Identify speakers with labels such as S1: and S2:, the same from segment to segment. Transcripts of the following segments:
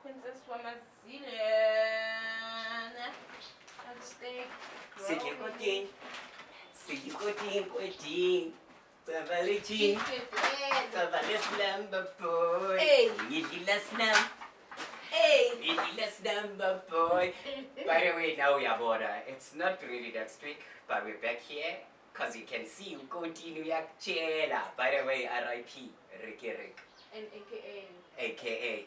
S1: Princess Wamazilian. And stay growing.
S2: Siki Savalichi, Savalislam boy.
S1: Hey.
S2: Yidilasnam.
S1: Hey.
S2: Yidilasnam boy. By the way, now we are border. It's not really that strict, but we're back here because you can see you continue Chela. By the way, RIP, Riky.
S1: And AKA.
S2: AKA.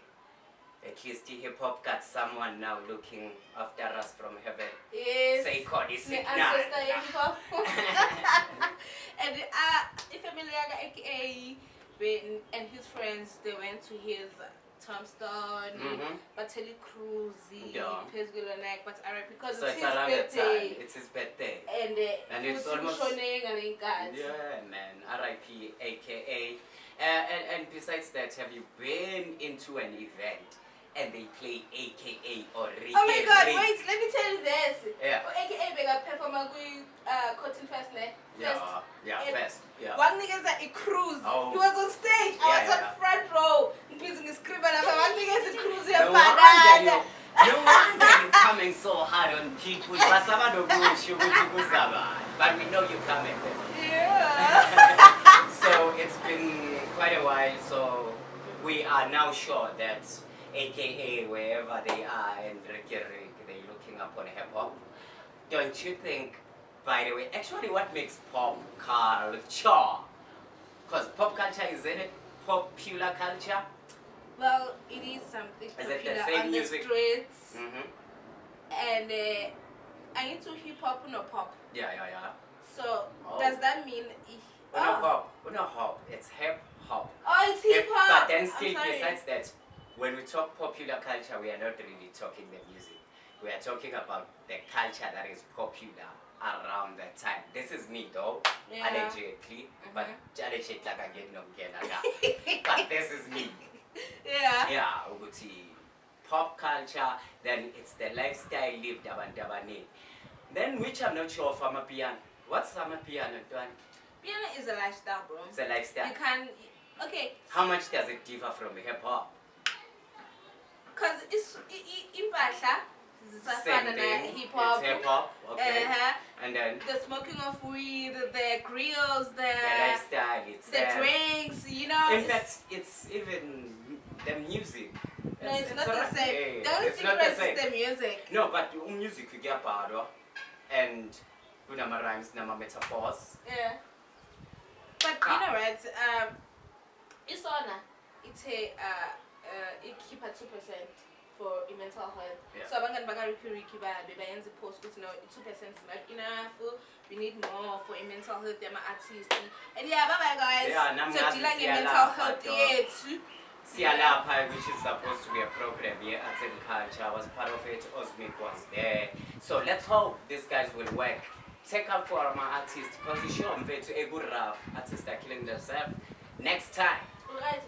S2: At least the hip hop got someone now looking after us from heaven.
S1: Yes.
S2: Say God is sick
S1: And family AKA and his friends, they went to his tombstone, Bateli Cruzy, Pesgulonek, but RIP because
S2: so
S1: it's
S2: his
S1: birthday.
S2: It's his birthday.
S1: And
S2: it's almost
S1: yeah,
S2: man, RIP AKA. And besides that, have you been into an event and they play AKA or Riky?
S1: Oh my God! Wait, let me tell you this.
S2: Yeah.
S1: AKA bega performer with Cotton Fest ne.
S2: Fest. Yeah.
S1: One nigga is a cruise.
S2: Oh.
S1: He was on stage. I was on front row. Using a script and one nigga is a cruise.
S2: No wonder you're coming so hard on people. But we know you're coming.
S1: Yeah.
S2: So it's been quite a while. So we are now sure that AKA wherever they are and Riky, they're looking up on hip hop. Don't you think? By the way, actually, what makes pop culture? Because pop culture is in it popular culture.
S1: Well, it is something popular on
S2: music?
S1: The streets. And I into hip hop, no pop.
S2: Yeah.
S1: So does that mean?
S2: No hop. It's hip hop.
S1: Oh, it's hip hop.
S2: But then still, besides that, when we talk popular culture, we are not really talking the music. We are talking about the culture that is popular around that time. This is me though, allegedly, but but this is me. Yeah, pop culture, then it's the lifestyle lived abandabane. Then which I'm not sure of Amapiano. What's Amapiano doing?
S1: Piano is a lifestyle, bro.
S2: It's a lifestyle.
S1: You can, okay.
S2: How much does it differ from hip hop?
S1: Because it's impahla.
S2: Same thing.
S1: Hip hop.
S2: It's hip hop. Okay. And then
S1: the smoking of weed, the grills, the
S2: lifestyle,
S1: the drinks, you know.
S2: In fact, it's even the music.
S1: No, it's not the same. The only difference is the music.
S2: No, but the music you get power and nama rhymes, nama metaphors.
S1: Yeah. But you know, right? It's a it keep at 2% for mental health.
S2: Yeah.
S1: So I'm gonna Riky by the post, but 2% is not enough. We need more for mental health. They're my artists. And yeah, bye guys.
S2: Yeah,
S1: so dealing in mental health,
S2: Sialapa, which is supposed to be a program here, Arts and Culture, was part of it. Osmic was there. So let's hope these guys will work. Take up for my artists because you show them to a good rap. Artists are killing themselves. Next time.
S1: Right,